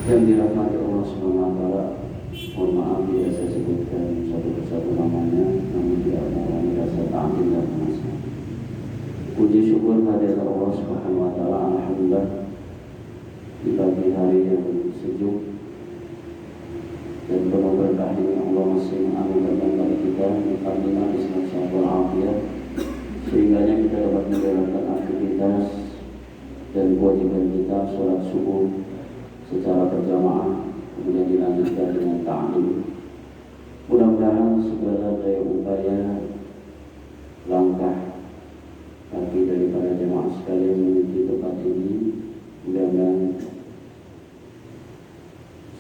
yang dirahmati Allah Subhanahu wa taala. Mohon maaf bila saya sebutkan satu persatu namanya, namun tidak mengurangi rasa ta'zim dan penasihat. Puji syukur kehadirat Allah Subhanahu wa taala, alhamdulillah di pagi hari yang sejuk dan penuh berkah ini Allah masih menganugerahkan kepada kita nikmat Islam sehat walafiat, sehingga kita dapat menjalankan aktivitas dan kewajiban kita sholat subuh secara berjamaah, kemudian dilanjutkan dengan ta'lim. Mudah-mudahan segala daya upaya langkah kaki daripada jemaah sekalian menuju tempat ini, mudah-mudahan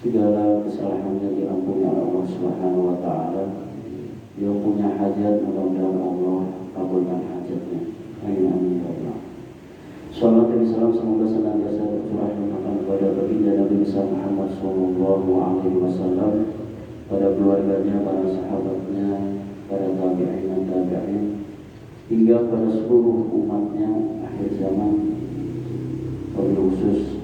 segala kesalahannya diampuni oleh Allah Subhanahu wa taala. Yang punya hajat, mudah-mudahan Allah kabulkan hajatnya. Amin amin ya Allah. Salawat dan salam semoga senantiasa tercurah kepada baginda Nabi besar Muhammad sallallahu alaihi wasallam, pada keluarganya, para sahabatnya, para tabi'in dan tabi'in, hingga pada seluruh umatnya akhir zaman. Wabil khusus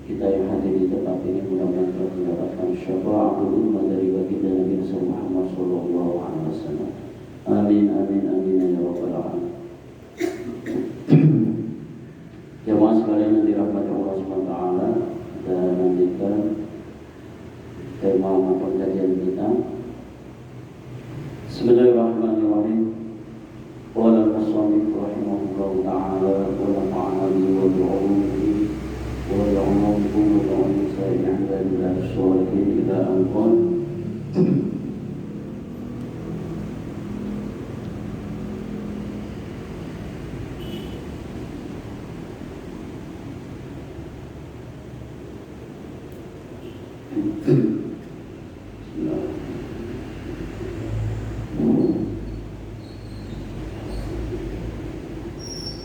kita yang hadir di tempat ini, mudah-mudahan kita mendapatkan syafa'atul ummah dari baginda Nabi besar Muhammad sallallahu alaihi wasallam. Amin amin amin ya rabbal alamin. Jemaah sekalian yang dirahmati Allah Subhanahu wa taala, dan lanjutkan tema maupun kajian kita. Bismillahirrahmanirrahim. Qala al-musannif rahimahullahu taala wa nafa'ana bihi wa bi'ulumihi wa bi'ulumikum wa bi'ulumi sayyidina ibadillahi sholihin ila anqal.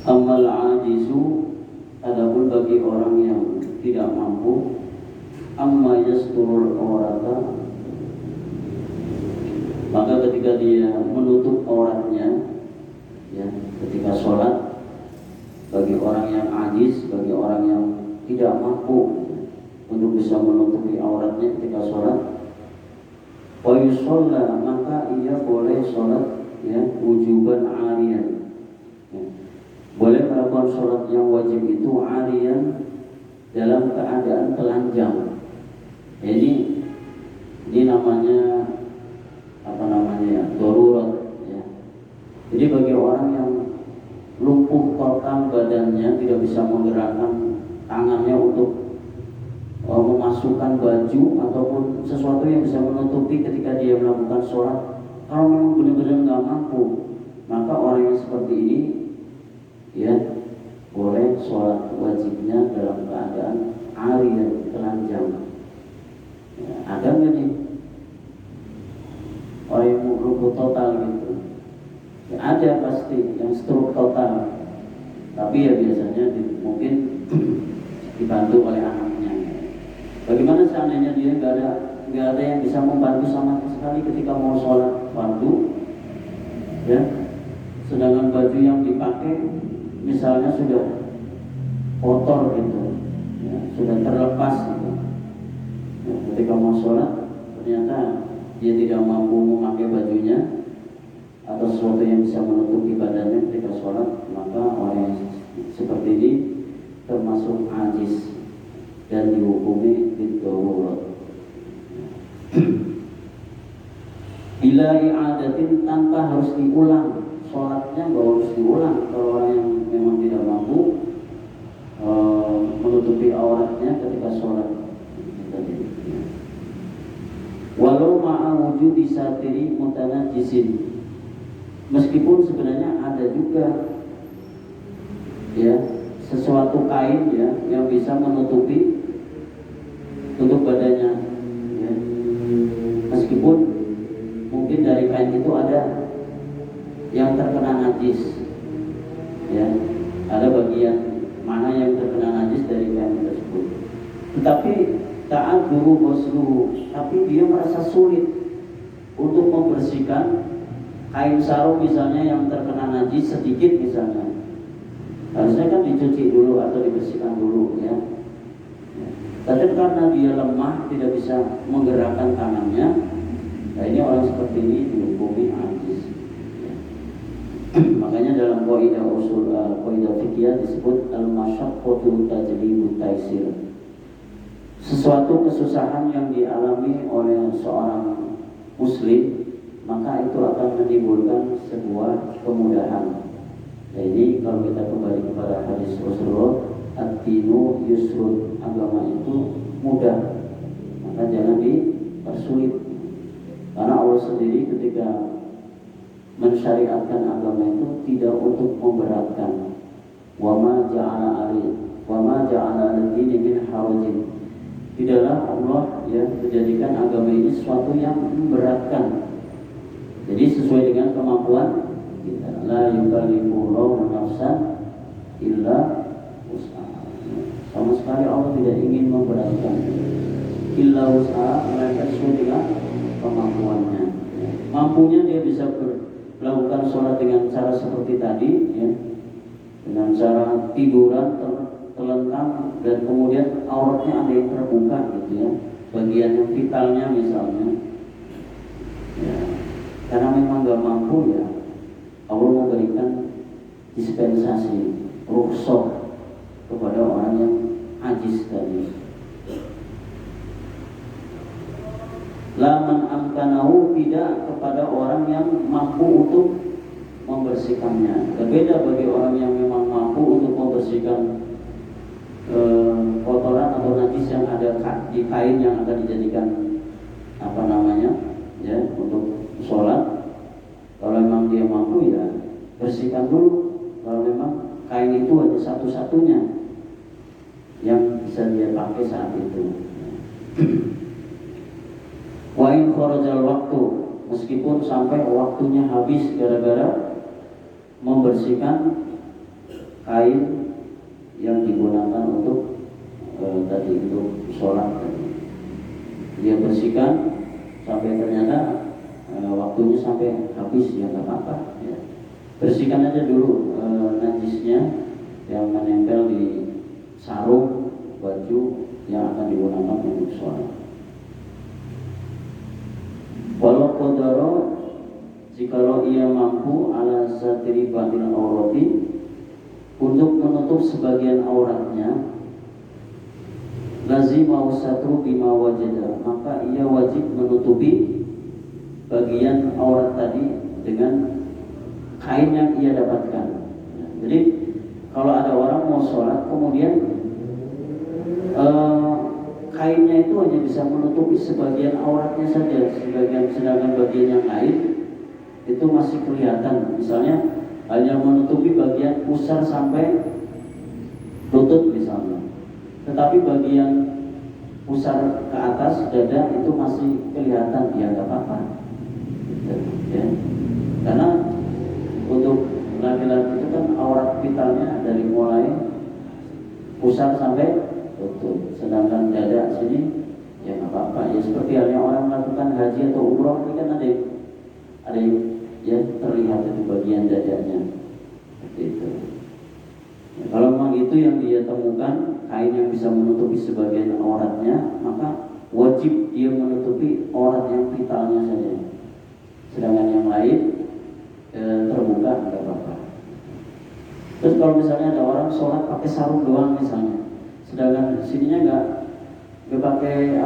Amal ajizu, adapun bagi orang yang tidak mampu, amma yasturul aurata, maka ketika dia menutup auratnya, ya, ketika sholat, bagi orang yang ajiz, bagi orang yang tidak mampu untuk bisa menutupi auratnya ketika sholat, wa yusalla, maka ia boleh sholat, ya, wujuban ariyan, ya. Boleh melakukan sholat yang wajib itu ariyan, dalam keadaan telanjang. Ini namanya apa namanya ya, darurat, ya. Jadi bagi orang yang lumpuh total badannya, tidak bisa menggerakkan tangannya untuk memasukkan baju ataupun sesuatu yang bisa menutupi ketika dia melakukan sholat, kalau memang benar-benar nggak mampu, maka orang yang seperti ini, ya, boleh sholat wajibnya dalam keadaan ariyan, telanjang. Ya, ada nggak nih orang yang lumpuh total gitu? Ya, ada pasti yang stroke total, tapi ya biasanya mungkin dibantu oleh anaknya. Bagaimana seandainya dia nggak ada yang bisa membantu sama sekali ketika mau sholat fardu, ya, sedangkan baju yang dipakai misalnya sudah kotor gitu, ya, sudah terlepas gitu. Ya, ketika mau sholat ternyata dia tidak mampu memakai bajunya atau sesuatu yang bisa menutupi badannya ketika sholat, maka orang yang seperti ini termasuk ajiz dan dihukumi bidarurat. Bila i'adatin, tanpa harus diulang sholatnya, nggak harus diulang kalau orang yang memang tidak mampu menutupi auratnya ketika sholat. Walau ma'a wujudi satiri mutanajisin, meskipun sebenarnya ada juga, ya, sesuatu kain, ya, yang bisa menutupi untuk badannya, ya. Meskipun mungkin dari kain itu ada yang terkena najis, ya, ada bagian mana yang terkena najis dari kain tersebut, tetapi taat dulu bosluhu, tapi dia merasa sulit untuk membersihkan kain sarung misalnya yang terkena najis sedikit misalnya, harusnya kan dicuci dulu atau dibersihkan dulu, ya. Tapi karena dia lemah, tidak bisa menggerakkan tangannya, nah ini orang seperti ini dihukumi ajiz. Makanya dalam kaidah usul kaidah fikih disebut al-masyaqqatu tajlibu taisir. Sesuatu kesusahan yang dialami oleh seorang muslim, maka itu akan menimbulkan sebuah kemudahan. Jadi kalau kita kembali kepada hadis Rasulullah, ad-dinu yusrun, agama itu mudah, maka jangan dipersulit. Karena Allah sendiri ketika mensyariatkan agama itu tidak untuk memberatkan. Wa ma ja'ala al-dini min harajin. Tidaklah Allah menjadikan agama ini sesuatu yang memberatkan. Jadi sesuai dengan kemampuan kita. La yukallifullahu nafsan illa wus'aha. Sama sekali Allah tidak ingin memberatkan. Illa wus'aha, melainkan sesuai dengan kemampuannya. Mampunya dia bisa melakukan sholat dengan cara seperti tadi, dengan cara tiduran terlentang dan kemudian auratnya ada yang terbuka gitu ya, bagian yang vitalnya misalnya. Karena memang gak mampu ya, Allah memberikan dispensasi, rukhsah kepada orang yang ajiz tadi. Laman amkanahu, tidak kepada orang yang mampu untuk membersihkannya. Berbeda bagi orang yang memang mampu untuk membersihkan kotoran atau najis yang ada di kain yang akan dijadikan untuk sholat. Kalau memang dia mampu ya bersihkan dulu. Kalau memang kain itu hanya satu-satunya yang bisa dia pakai saat itu. Wa in kharajal waktu, meskipun sampai waktunya habis gara-gara membersihkan kain yang digunakan untuk untuk sholat tadi. Dia bersihkan sampai ternyata waktunya sampai habis, ya nggak apa-apa. Ya. Bersihkan aja dulu najisnya yang menempel di sarung baju yang akan digunakan untuk sholat. Walau qadara, jikalau ia mampu ala satiri batil aurati, untuk menutup sebagian auratnya, lazimau satru bima wajada, maka ia wajib menutupi bagian aurat tadi dengan kain yang ia dapatkan. Jadi kalau ada orang mau sholat kemudian kainnya itu hanya bisa menutupi sebagian auratnya saja, sedangkan bagian yang lain itu masih kelihatan. Misalnya hanya menutupi bagian pusar sampai lutut misalnya, tetapi bagian pusar ke atas dada itu masih kelihatan, ya nggak apa-apa. Ya. Karena untuk laki-laki itu kan aurat vitalnya dari mulai pusar sampai lutut, sedangkan dada sini ya nggak apa-apa. Ya seperti halnya orang melakukan haji atau umroh, ini kan ada yang ya terlihat itu bagian dadanya seperti itu. Ya, kalau memang itu yang dia temukan, kain yang bisa menutupi sebagian auratnya, maka wajib dia menutupi aurat yang vitalnya saja. Sedangkan yang lain terbuka nggak apa-apa. Terus kalau misalnya ada orang sholat pakai sarung doang misalnya, sedangkan sininya nggak pakai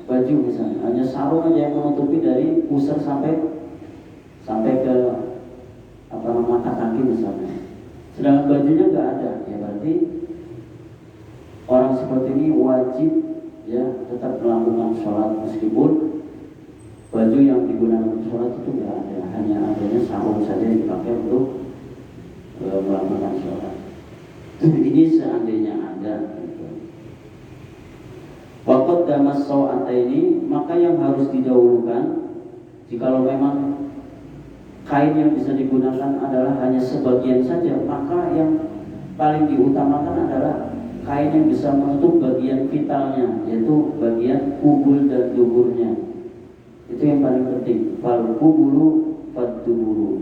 baju misalnya, hanya sarung aja yang menutupi dari pusar sampai ke mata kaki misalnya, sedangkan bajunya nggak ada, ya berarti orang seperti ini wajib ya tetap melakukan sholat meskipun baju yang digunakan untuk sholat itu nggak ada, hanya adanya sarung saja yang dipakai untuk melakukan sholat. Ini seandainya ada. Waqad damas sawata ini, maka yang harus didahulukan jikalau memang kain yang bisa digunakan adalah hanya sebagian saja, maka yang paling diutamakan adalah kain yang bisa menutup bagian vitalnya, yaitu bagian kubul dan duburnya. Itu yang paling penting. Fal kubulu fad duburu,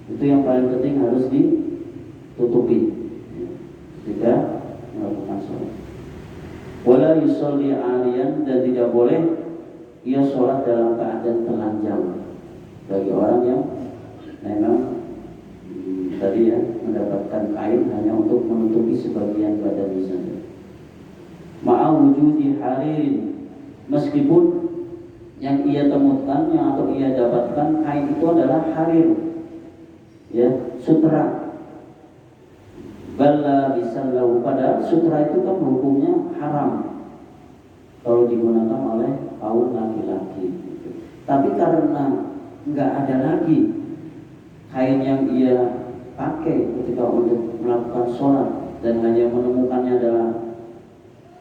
itu yang paling penting harus ditutupi ketika melakukan sholat. Wala yusolli aliyan, dan tidak boleh ia sholat dalam keadaan telanjang. Bagi orang yang memang tadi ya mendapatkan kain hanya untuk menutupi sebagian badannya saja. Ma'a wujudi haririn, meskipun yang ia temukan yang atau ia dapatkan kain itu adalah harir, ya, sutra. Bala bisallahu, pada sutra itu kan hukumnya haram kalau digunakan oleh kaum laki-laki. Tapi karena nggak ada lagi kain yang ia pakai ketika untuk melakukan sholat dan hanya menemukannya adalah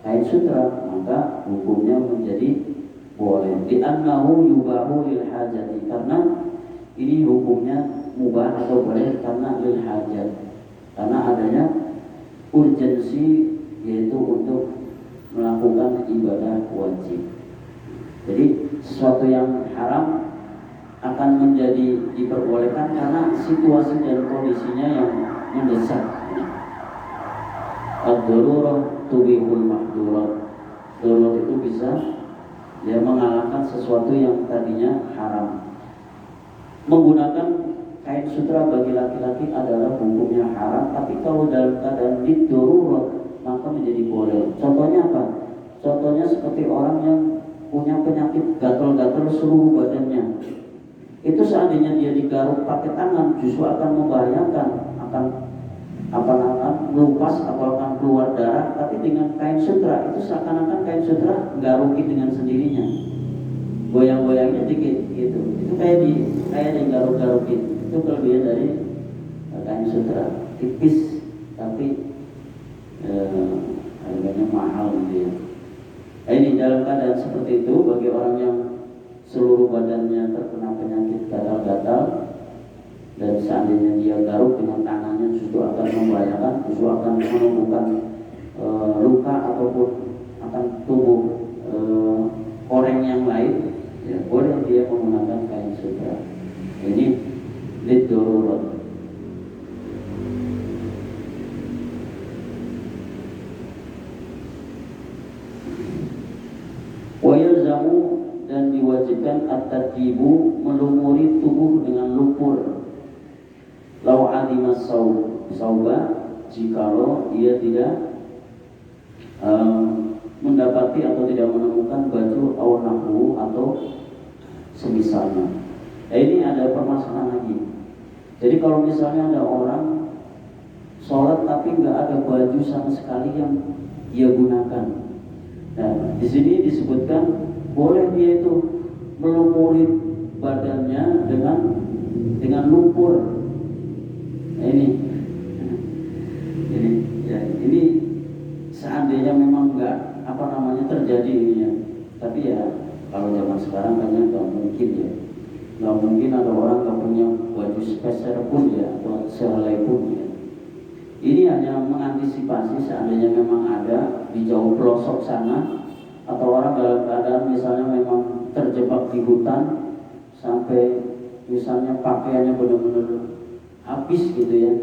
kain sutra, maka hukumnya menjadi boleh. Li'annahu yubahu lil hajati, karena ini hukumnya mubah atau boleh karena lil hajat, karena adanya urgensi, yaitu untuk melakukan ibadah wajib. Jadi sesuatu yang haram akan menjadi diperbolehkan karena situasi dan kondisinya yang mendesak. Ad-darurah tubihul mahdurat. Darurat itu bisa dia mengalahkan sesuatu yang tadinya haram. Menggunakan kain sutra bagi laki-laki adalah hukumnya haram, tapi kalau dalam keadaan darurat maka menjadi boleh. Contohnya apa? Contohnya seperti orang yang punya penyakit gatal-gatal seluruh badannya. Itu seandainya dia digaruk pakai tangan justru akan membahayakan, akan melupas atau akan keluar darah. Tapi dengan kain sutra itu seakan-akan kain sutra garuki dengan sendirinya, goyang-goyangnya dikit gitu. Itu kayak digaruk-garukin. Itu kelebihan dari kain sutra, tipis tapi harganya mahal gitu ya. Ini dalam keadaan seperti itu, bagi orang yang seluruh badannya terkena penyakit gatal-gatal dan seandainya dia garuk dengan tangannya justru akan membahayakan, justru akan menumbuhkan luka ataupun akan tumbuh koreng yang lain, ya boleh dia menggunakan kain sutra. Ini liddarurat. Wa yalzamu, dan diwajibkan at-tadjibu, melumuri tubuh dengan lumpur. Lau adimas sauba, jikalau ia tidak mendapati atau tidak menemukan baju awnahu atau semisalnya. Ini ada permasalahan lagi. Jadi kalau misalnya ada orang sholat tapi nggak ada baju sama sekali yang dia gunakan, nah di sini disebutkan boleh dia itu melumuri badannya dengan lumpur. Nah, ini seandainya memang nggak terjadi ini ya. Tapi ya kalau zaman sekarang kayaknya nggak mungkin ya. Nggak mungkin ada orang nggak punya baju spesial pun ya, atau sehelai pun ya. Ini hanya mengantisipasi seandainya memang ada di jauh pelosok sana, atau orang dalam keadaan misalnya memang terjebak di hutan sampai misalnya pakaiannya benar-benar habis gitu ya,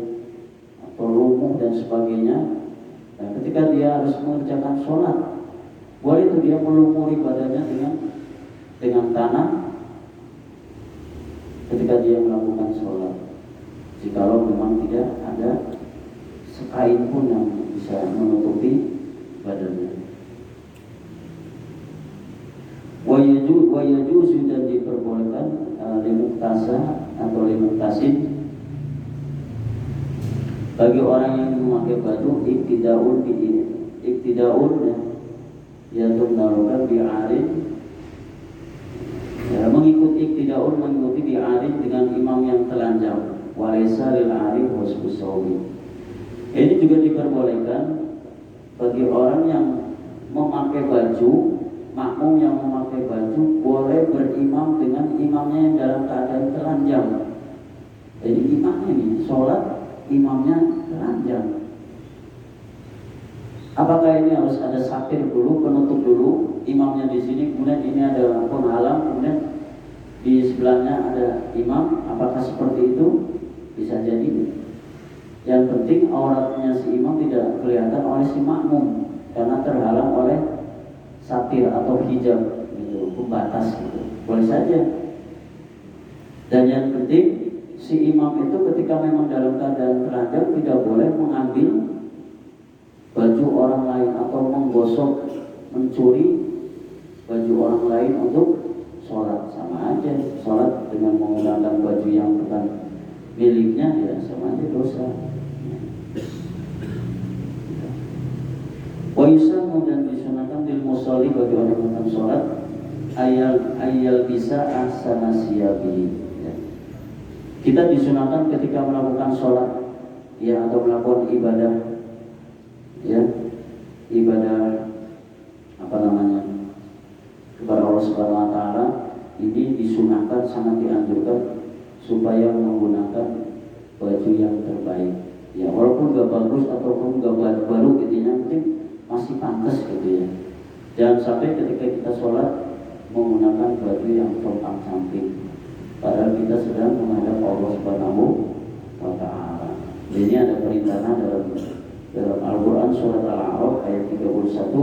atau lumpuh dan sebagainya. Dan ketika dia harus mengerjakan sholat, boleh itu dia melumuri badannya dengan tanah ketika dia melakukan sholat, jikalau memang tidak ada sekain pun yang bisa menutupi badannya. Wa yajuzu, dan diperbolehkan limuktasa atau limuktasin, bagi orang yang memakai baju iktidaun yaitu melakukan bi'arin, ya, mengikuti bi'arin dengan imam yang telanjang, walaysa lil arif husnul sawi. Ini juga diperbolehkan bagi orang yang memakai baju, makmum yang memakai baju boleh berimam dengan imamnya yang dalam keadaan telanjang. Jadi imamnya ini sholat, imamnya telanjang. Apakah ini harus ada satir dulu, penutup dulu, imamnya di sini, kemudian ini ada penghalang, kemudian di sebelahnya ada imam? Apakah seperti itu? Bisa jadi. Yang penting auratnya si imam tidak kelihatan oleh si makmum. karena terhalang oleh satir atau hijab gitu, pembatas gitu. Boleh saja. Dan yang penting si imam itu ketika memang dalam keadaan telanjang tidak boleh mengambil baju orang lain atau menggosok, mencuri baju orang lain untuk sholat. Sama aja, sholat dengan menggunakan baju yang bukan miliknya ya sama aja dosa. Wayusan dan disunahkan bil musolli bagi orang yang akan sholat ayal bisa ahsana siyabi. Kita disunahkan ketika melakukan sholat ya atau melakukan ibadah ya, ibadah apa namanya kepada Allah Subhanahu wa taala, ini disunahkan, sangat dianjurkan supaya menggunakan baju yang terbaik ya, walaupun gak bagus ataupun gak baru gitu ya, penting masih pantas gitu ya. Jangan sampai ketika kita sholat menggunakan baju yang compang camping padahal kita sedang menghadap Allah Subhanahu wa taala. Ini ada perintah dalam Al-Qur'an surat Al-A'raf ayat 31.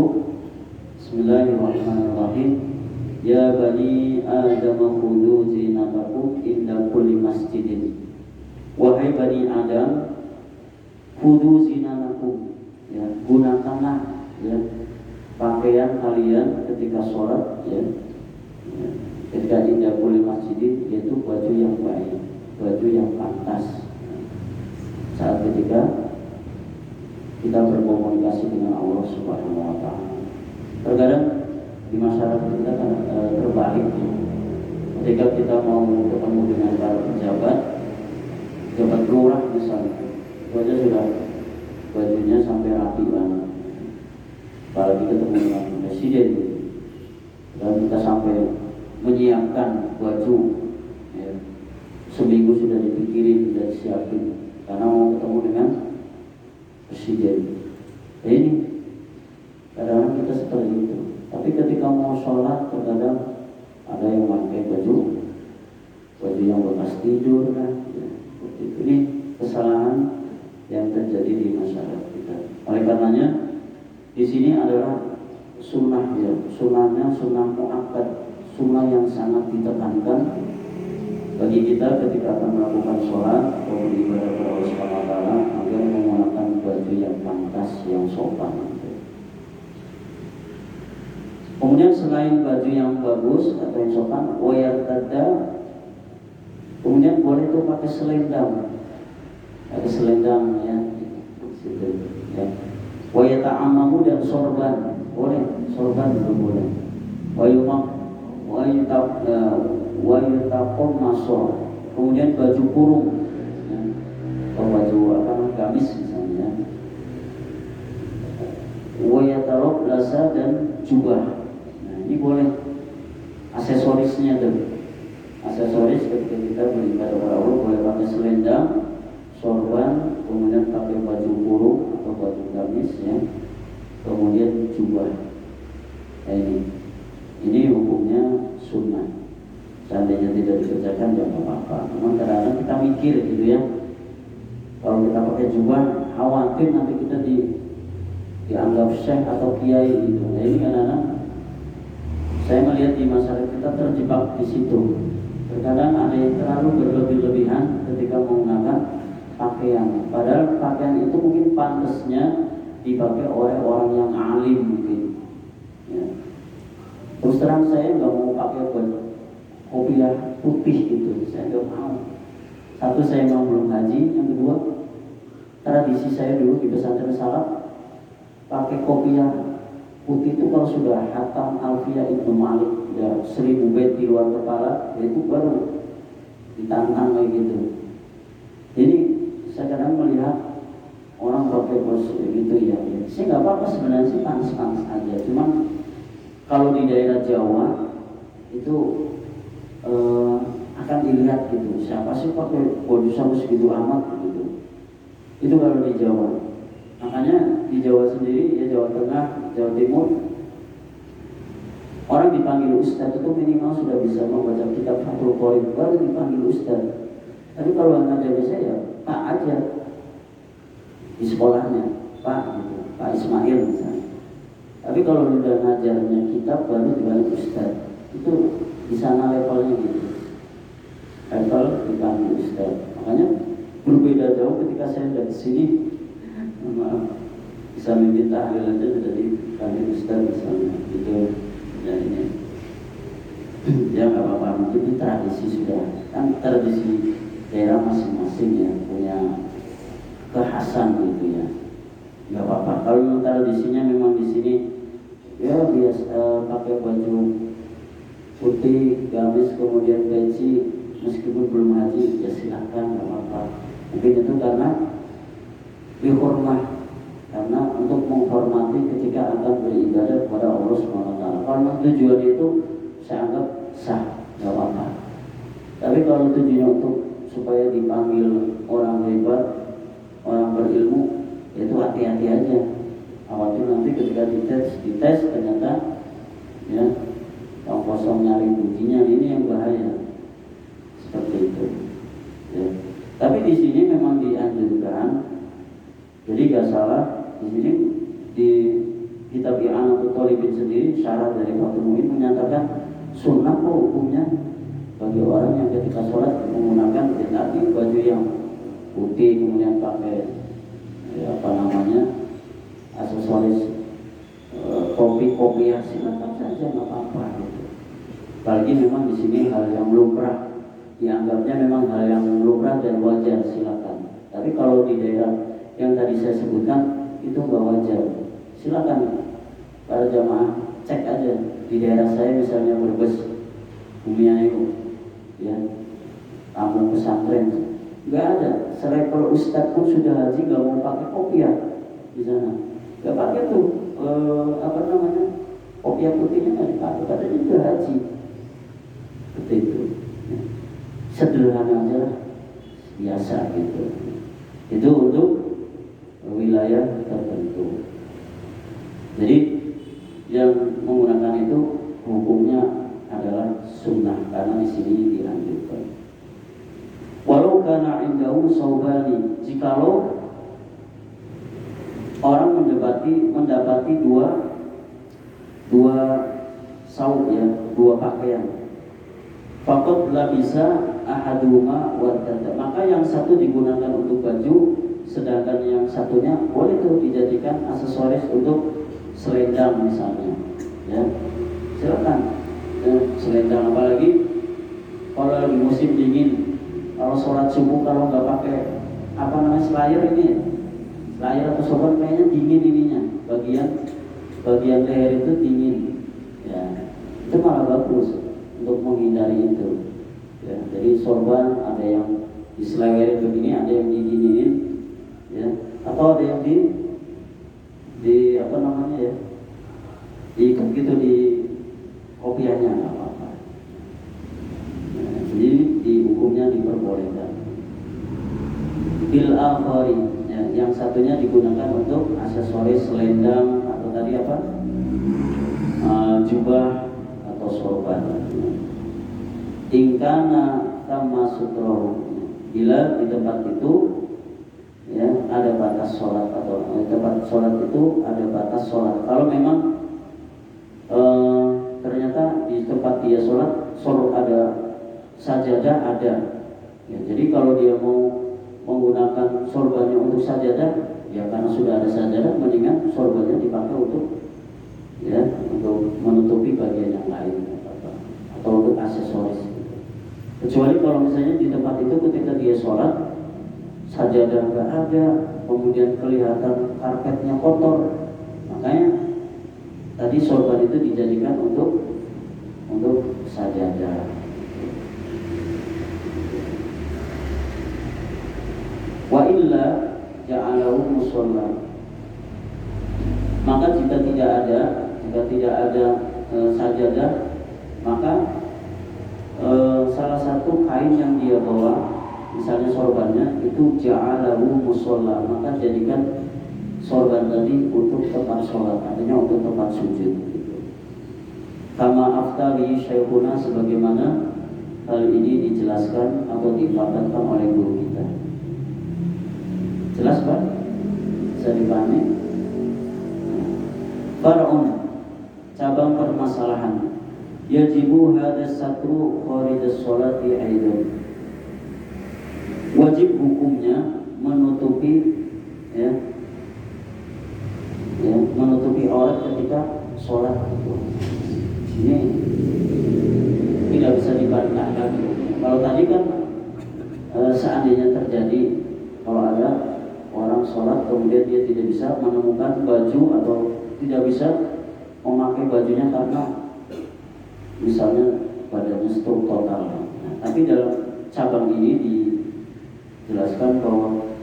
Bismillahirrahmanirrahim. Ya bani Adam khudhu zinatakum inda kulli masjidin. Wahai bani Adam, khudhu zinatakum, ya, gunakanlah ya pakaian kalian ketika sholat ya. Ketika inda kulli masjidin, yaitu baju yang baik, baju yang pantas. Saat ketika kita berkomunikasi dengan Allah Subhanahu wa taala. Terkadang di masyarakat kita kan terbalik ya. Ketika kita mau ketemu dengan para pejabat lurah misalnya, itu aja sudah bajunya sampai rapi banget. Apalagi ketemu dengan presiden dan kita sampai menyiapkan baju ya, seminggu sudah dipikirin dan disiapin karena mau ketemu dengan presiden. Ini kadang-kadang kita seperti itu. Tapi ketika mau sholat terkadang ada yang pakai baju yang bekas tidur ya. Ini kesalahan yang terjadi di masyarakat kita. Oleh karenanya di sini adalah sunnah ya, sunnahnya sunnah muakkad, sunnah yang sangat ditekankan bagi kita ketika akan melakukan sholat atau beribadah kepada Allah Subhanahu wa taala agar menggunakan baju yang pantas, yang sopan. Kemudian selain baju yang bagus atau yang sopan, wayartada, kemudian boleh tuh pakai selendang ya, situ ya. Wayata'amamu dan sorban, boleh, sorban juga boleh. Wayutaqom masor, kemudian baju kurung ya, atau baju gamis misalnya. Wayatarok lasa dan jubah. Nah, ini boleh aksesorisnya tuh. Aksesoris ketika kita beribadah kepada Allah boleh pakai selendang, sorban, kemudian pakai baju kurung atau baju gamis ya, kemudian jubah. Nah, ini hukumnya sunnah. Seandainya tidak dikerjakan jangan apa-apa. Namun kadang-kadang kita mikir gitu ya, kalau kita pakai jubah khawatir nanti kita dianggap syekh atau kiai gitu. Nah, ini kadang-kadang saya melihat di masyarakat kita terjebak di situ. Terkadang ada yang terlalu berlebih-lebihan ketika menggunakan pakaian. Padahal pakaian itu mungkin pantasnya dipakai oleh orang yang alim mungkin. Ya. Terus terang saya nggak mau pakai kopiah putih gitu. Saya nggak mau. Satu, saya memang belum haji. Yang kedua, tradisi saya dulu di pesantren salaf pakai kopiah putih itu kalau sudah hatam Alfiyah Ibnu Malik ya 1000 bait di luar kepala, itu baru ditantang kayak gitu. Jadi saya kadang melihat orang pakai bos gitu ya, saya nggak apa-apa sebenarnya sih, panas-panas aja. Cuman kalau di daerah Jawa itu akan dilihat gitu, siapa sih pakai baju sampai segitu amat gitu. Itu kalau di Jawa. Makanya di Jawa sendiri ya, Jawa Tengah, Jawa Timur, orang dipanggil ustaz itu minimal sudah bisa membaca kitab Fathul Qorib, baru dipanggil ustaz. Tapi kalau anak biasa ya Pak aja di sekolahnya, Pak gitu, Pak Ismail misalnya. Tapi kalau udah ngajarnya kitab baru dipanggil ustaz. Itu di sana levelnya gitu. Level dipanggil ustaz. Makanya berbeda jauh ketika saya dari sini. Maaf, bisa mimpin tahlil aja sudah dipanggil ustaz misalnya. Gitu jadinya. Ya nggak apa-apa, mungkin ini tradisi sudah. Kan tradisi daerah masing-masing ya punya kekhasan gitu ya. Nggak apa-apa. Kalau tradisinya memang di sini ya biasa pakai baju putih, gamis, kemudian peci, meskipun belum haji ya silakan, nggak apa-apa. Mungkin itu karena dihormat, karena untuk menghormati ketika akan beribadah kepada Allah SWT. Kalau tujuan itu saya anggap sah, nggak apa-apa. Tapi kalau tujuannya untuk supaya dipanggil orang hebat, orang berilmu, itu hati-hati aja. Khawatir nanti ketika dites ternyata ya yang kosong nyari bujinya, ini yang bahaya. Seperti itu. Ya. Tapi di sini memang dianjurkan. Jadi gak salah di sini di kitab I'anatul Thalibin sendiri syarat dari Fathul Mu'in menyatakan sunnah kok hukumnya bagi orang yang ketika sholat menggunakan tadi baju yang putih, kemudian pakai aksesoris kopi ya silakan saja, nggak apa-apa gitu. Apalagi memang di sini hal yang lumrah, dianggapnya memang hal yang lumrah dan wajar, silakan. Tapi kalau di daerah yang tadi saya sebutkan itu nggak wajar, silakan para jamaah cek aja di daerah saya misalnya Brebes, Bumiayu, ya, kampung pesantren, nggak ada. Selevel ustadz pun sudah haji nggak mau pakai kopiah di sana, nggak pakai tuh kopiah putihnya nggak dipakai, katanya juga haji. Seperti itu, ya. Sederhana aja lah, biasa gitu. Itu untuk wilayah tertentu. Jadi yang menggunakan itu hukumnya adalah sunnah karena di sini dianjurkan. Walau kana indahu saubani, jikalau orang mendapati dua saub ya, dua pakaian. Faqad labisa ahaduma wadada, maka yang satu digunakan untuk baju, sedangkan yang satunya boleh tuh dijadikan aksesoris untuk selendang misalnya, ya silakan. Selendang, apalagi kalau lagi musim dingin, kalau sholat subuh kalau nggak pakai slayer ini, slayer atau sorban kayaknya dingin ininya, bagian leher itu dingin, ya itu malah bagus untuk menghindari itu. Ya, jadi sorban ada yang diselewerin begini, ada yang didinginin, ya, atau ada yang diikat gitu di kopiahnya, nggak apa-apa. Nah, jadi di hukumnya diperbolehkan. Bil akhari, ya, yang satunya digunakan untuk aksesoris selendang atau tadi jubah atau sorban. Ingkana kama sutroh, bila di tempat itu ya ada batas sholat, atau di tempat sholat itu ada batas sholat. Kalau memang ternyata di tempat dia sholat ada sajadah ada, ya, jadi kalau dia mau menggunakan sorbannya untuk sajadah, ya karena sudah ada sajadah, mendingan sorbannya dipakai untuk menutupi bagian yang lain atau untuk aksesoris. Kecuali kalau misalnya di tempat itu ketika dia sholat sajadah nggak ada, kemudian kelihatan karpetnya kotor, makanya tadi sorban itu dijadikan untuk sajadah. Wa illa ja'alahu musalla, maka jika tidak ada sajadah, maka salah satu kain yang dia bawa, misalnya sorbannya itu ja'alahu musalla, maka jadikan sorban tadi untuk tempat sholat, artinya untuk tempat sujud gitu. Kama aftari syekhuna, sebagaimana hal ini dijelaskan atau difatwakan oleh guru kita. Jelas Pak? Bisa dipahami? Far'un, cabang permasalahan. Yajibu hadas satru kharidas sholati aidan. Wajib hukumnya menutupi menutupi aurat ketika sholat. Ini tidak bisa dibantah lagi. Kalau tadi kan seandainya terjadi, kalau ada orang sholat kemudian dia tidak bisa menemukan baju atau tidak bisa memakai bajunya karena misalnya badannya stroke total. Nah, tapi dalam cabang ini dijelaskan bahwa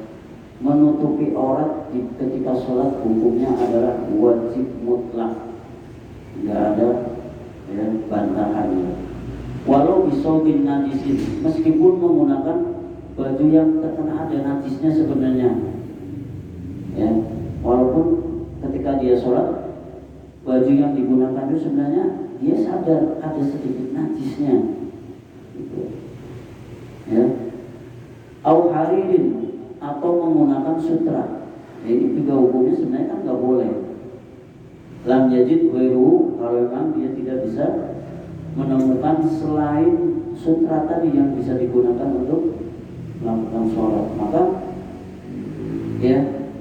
menutupi aurat ketika sholat hukumnya adalah wajib mutlak, nggak ada bantahannya. Walau bisobin najisin, meskipun menggunakan baju yang terkena ada najisnya sebenarnya, walaupun ketika dia sholat baju yang digunakan itu sebenarnya dia sadar ada sedikit najisnya, au haririn, atau menggunakan sutra. Ini juga hukumnya sebenarnya kan nggak boleh. Lam yajid ghairuhu, kalau memang dia tidak bisa menemukan selain sutra tadi yang bisa digunakan untuk melakukan sholat, maka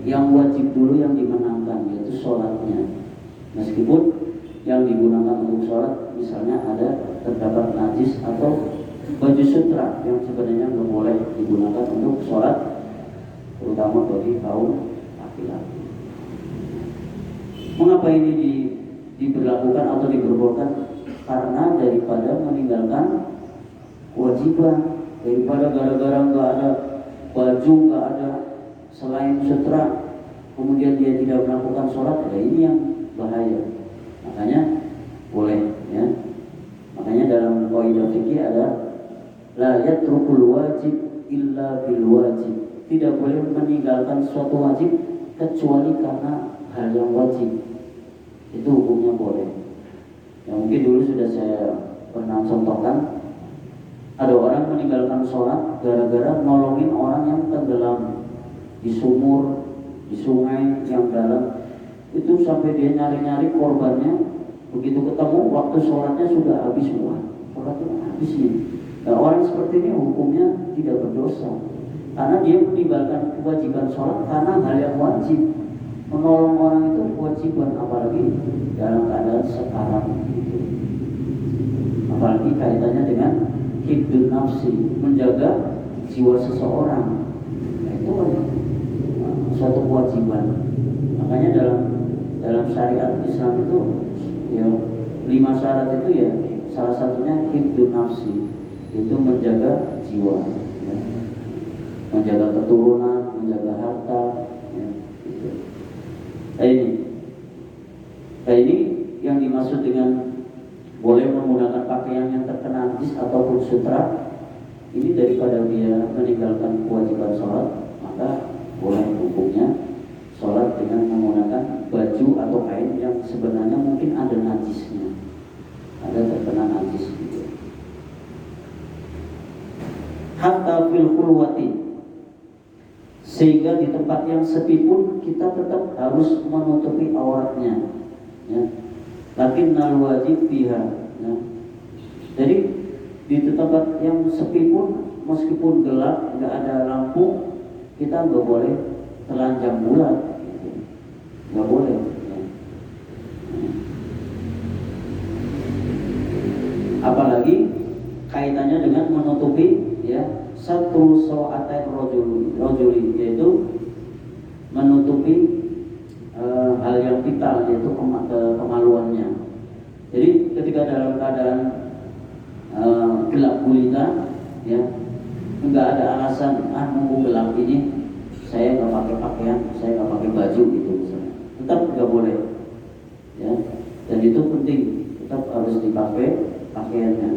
yang wajib dulu yang dimenangkan, yaitu sholatnya. Meskipun yang digunakan untuk sholat misalnya terdapat najis atau baju sutra yang sebenarnya nggak boleh digunakan untuk sholat, terutama bagi kaum laki-laki. Mengapa ini diberlakukan atau diperbolehkan? Karena daripada meninggalkan kewajiban, daripada gara-gara nggak ada baju, nggak ada selain sutra, kemudian dia tidak melakukan sholat, ini yang bahaya. Makanya boleh, Makanya dalam kaidah fikih ada la yatrukul wajib illa bil wajib. Tidak boleh meninggalkan suatu wajib kecuali karena hal yang wajib. Itu hukumnya boleh. Yang mungkin dulu sudah saya pernah contohkan, ada orang meninggalkan sholat gara-gara nolongin orang yang tenggelam di sumur, di sungai yang dalam. Itu sampai dia nyari-nyari korbannya. Begitu ketemu, waktu sholatnya sudah habis semua. Sholatnya habis nih. Nah, orang seperti ini hukumnya tidak berdosa, karena dia meninggalkan kewajiban sholat karena hal yang wajib. Menolong orang itu kewajiban, apalagi dalam keadaan sekarang gitu. Apalagi kaitannya dengan hibdun nafsi, menjaga jiwa seseorang. Nah, itu suatu kewajiban. Makanya dalam syariat Islam itu 5 syarat itu salah satunya hibdun nafsi, itu menjaga jiwa, menjaga keturunan, menjaga harta. Nah ini yang dimaksud dengan boleh menggunakan pakaian yang terkena najis ataupun sutra. Ini daripada dia meninggalkan kewajiban sholat, maka boleh hukumnya sholat dengan menggunakan baju atau kain yang sebenarnya mungkin ada najisnya, ada terkena najis gitu. Hatta fil khulwati, sehingga di tempat yang sepi pun kita tetap harus menutupi auratnya, lakin nal wajib biha. Jadi di tempat yang sepi pun, meskipun gelap, nggak ada lampu, kita nggak boleh telanjang bulat, nggak boleh. Apalagi kaitannya dengan menutupi satu so'atain rojuli, yaitu menutupi hal yang vital, yaitu kemaluannya. Jadi ketika dalam keadaan gelap gulita, nggak ada alasan nunggu gelap ini saya nggak pakai pakaian, saya nggak pakai baju gitu misalnya, tetap nggak boleh, dan itu penting, tetap harus dipakai pakaiannya,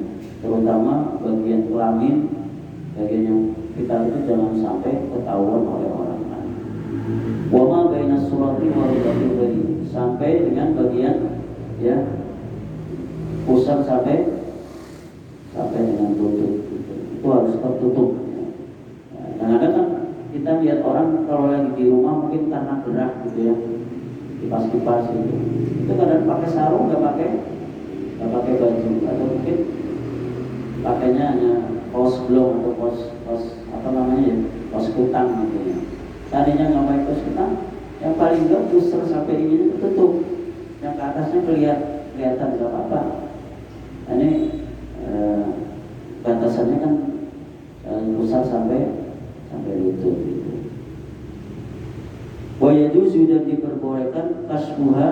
terutama bagian kelamin, bagian yang vital itu jangan sampai ketahuan oleh orang lain. Wama baina surati wa rubatil bari, sampai dengan bagian pusar sampai dengan lutut, itu harus tertutup. Kadang-kadang kan kita lihat orang kalau lagi di rumah mungkin karena gerah gitu kipas-kipas gitu. Itu kadang pakai sarung, nggak pakai baju, atau mungkin pakainya hanya kaos blong atau kaos apa namanya ya, kaos kutang gitu ya. Tadinya nggak pakai kaos kutang, yang paling nggak booster sampai ini tertutup, yang ke atasnya kelihatan nggak apa-apa. Ini batasannya kan besar sampai lutut gitu. Wayajuzu dan diperbolehkan kasbuha,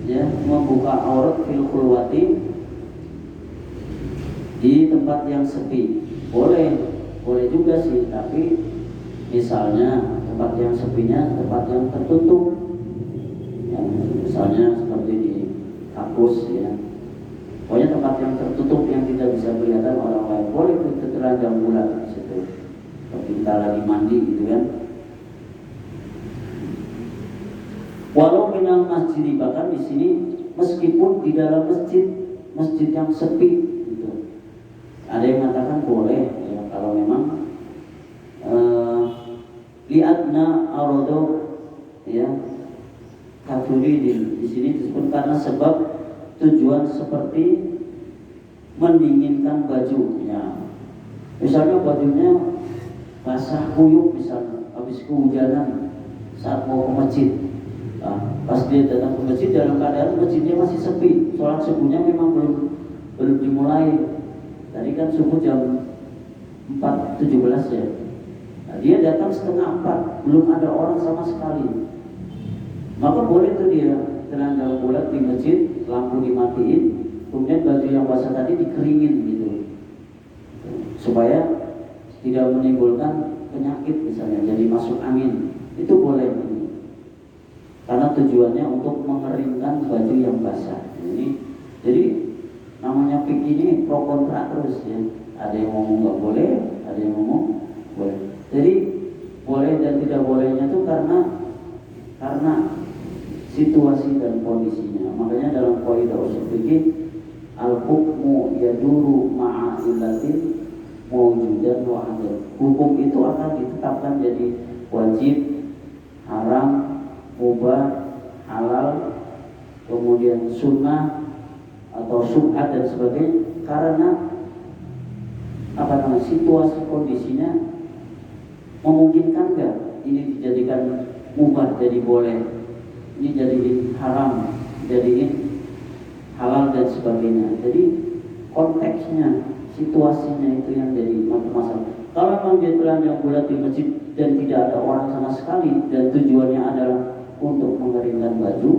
ya, membuka aurat fil khulwati, di tempat yang sepi. Boleh juga sih, tapi misalnya tempat yang sepinya tempat yang tertutup, ya, misalnya seperti di kampus ya, pokoknya tempat yang tertutup yang tidak bisa kelihatan orang lain. Boleh itu telanjang bulat di situ, seperti kita lagi mandi gitu kan. Walau minal masjid, bahkan di sini meskipun di dalam masjid yang sepi gitu. Ada yang mengatakan boleh ya, kalau memang liatna arodo ya katuridin, di sini disebut karena sebab tujuan seperti mendinginkan baju ya. Misalnya bajunya basah kuyup, misalnya habis kehujanan saat mau ke masjid. Nah, pas dia datang ke masjid dalam keadaan masjidnya masih sepi, sholat subuhnya memang belum dimulai. Tadi kan subuh jam 4.17 ya. Nah, dia datang setengah 4, belum ada orang sama sekali. Maka boleh tuh dia telanjang bulat di masjid, lampu dimatiin, kemudian baju yang basah tadi dikeringin gitu, supaya tidak menimbulkan penyakit misalnya, jadi masuk angin. Itu boleh. Karena tujuannya untuk mengeringkan baju yang basah. Jadi namanya fikih ini pro kontra terus ya. Ada yang ngomong nggak boleh, ada yang ngomong boleh. Jadi boleh dan tidak bolehnya itu karena situasi dan kondisinya. Makanya dalam kaidah ushul fikih, al-hukmu yaduru ma'a illatin mawjudan wa adil. Hukum itu akan ditetapkan jadi wajib, haram, mubah, halal, kemudian sunnah atau subhat dan sebagainya karena situasi kondisinya memungkinkan nggak ini dijadikan mubah jadi boleh, ini jadiin haram, jadiin halal dan sebagainya. Jadi konteksnya, situasinya itu yang jadi masalah. Kalau memang dia telanjang bulat di masjid dan tidak ada orang sama sekali dan tujuannya adalah untuk mengeringkan baju,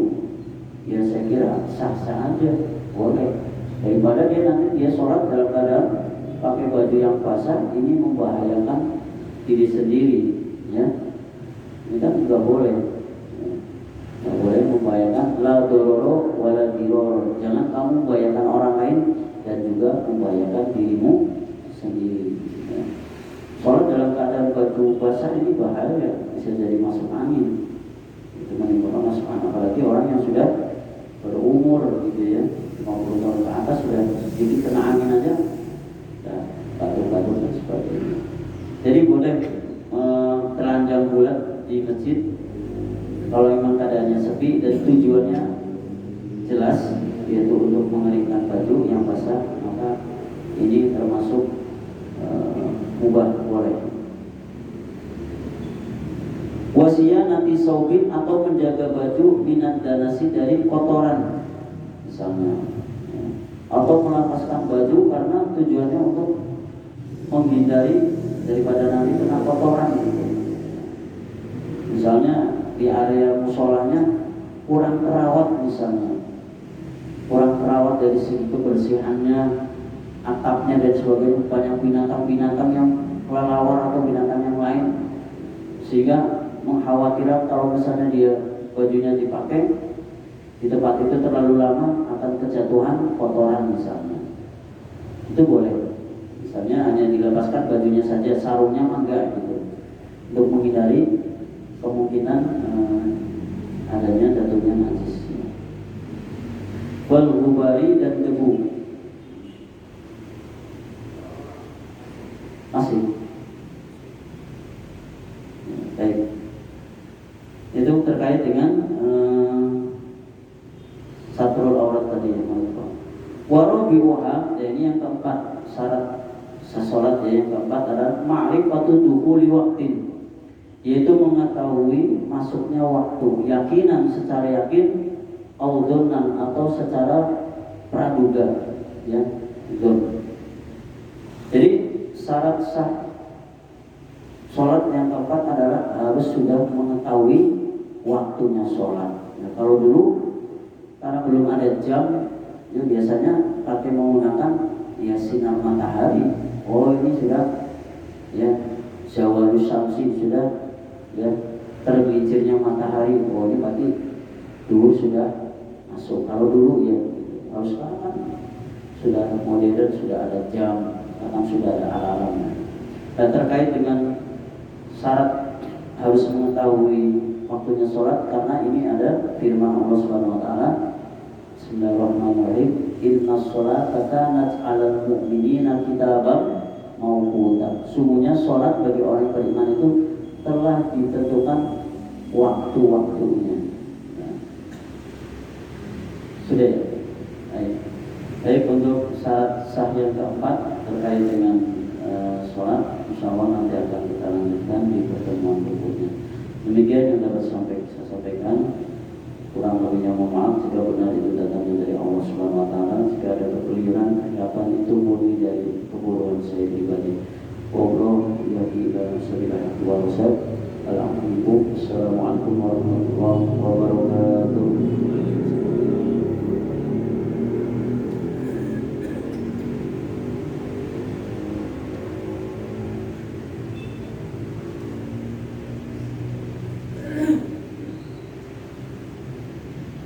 ya saya kira sah-sah aja, boleh. Daripada dia sholat dalam keadaan pakai baju yang basah, ini membahayakan diri sendiri, ya. Ini kan juga boleh, nggak boleh membahayakan la dororo wala diroro. Jangan kamu membahayakan orang lain dan juga membahayakan dirimu sendiri. Ya. Sholat dalam keadaan baju basah ini bahaya, bisa jadi masuk angin. Itu menimbulkan masuk angin, apalagi orang yang sudah berumur gitu ya, 50 tahun ke atas, sudah sedikit kena angin aja batuk-batuk dan sebagainya. Jadi boleh telanjang bulat di masjid kalau memang keadaannya sepi dan tujuannya jelas, yaitu untuk mengeringkan baju yang basah, maka ini termasuk mubah, boleh. Wasiyah nanti saubin, atau menjaga baju minat danasi, dari kotoran misalnya, ya. Atau melapaskan baju karena tujuannya untuk menghindari daripada nanti kena kotoran gitu. Misalnya di area musolanya kurang terawat, misalnya kurang terawat dari segi kebersihannya, atapnya dan sebagainya, banyak binatang-binatang yang kelelawar atau binatang yang lain, sehingga mengkhawatirkan kalau misalnya dia bajunya dipakai di tempat itu terlalu lama akan kejatuhan kotoran misalnya. Itu boleh. Misalnya hanya dilepaskan bajunya saja, sarungnya enggak gitu, untuk menghindari kemungkinan adanya jatuhnya najis. Wal ghubari, dan debu. Masih. Baik. Itu terkait dengan Warabi'uha, ini yang keempat syarat salat yang keempat adalah ma'rifatu dukhuli waqtin, yaitu mengetahui masuknya waktu, yakinan secara yakin, audzonan atau secara praduga, ya, dzon. Jadi syarat sah sholat yang keempat adalah harus sudah mengetahui waktunya sholat. Nah, kalau dulu karena belum ada jam, ya biasanya pakai menggunakan ya sinar matahari. Oh ini sudah ya zawalus syamsi, sudah ya tergelincirnya matahari. Oh ini berarti dulu sudah masuk. Kalau dulu ya harus sekarang kan sudah modern, sudah ada jam, kadang sudah ada alarm. Dan terkait dengan syarat harus mengetahui waktunya sholat, karena ini ada firman Allah Subhanahu Wa Taala, Bismillahirrahmanirrahim, Inna sholata kanat 'alal mu'minina kitaban mawquta. Sungguhnya sholat bagi orang yang beriman itu telah ditentukan waktu-waktunya. Nah, sudah ya? Baik, untuk syarat sah yang keempat terkait dengan sholat, insyaallah nanti akan kita lanjutkan di pertemuan berikutnya. Demikian yang dapat saya sampaikan. Kurang lebihnya mohon maaf jika benar itu datangnya dari Allah Subhanahu Wa Taala. Jika ada kekeliruan, kesilapan itu murni dari kebodohan saya pribadi. Assalamualaikum warahmatullahi wabarakatuh.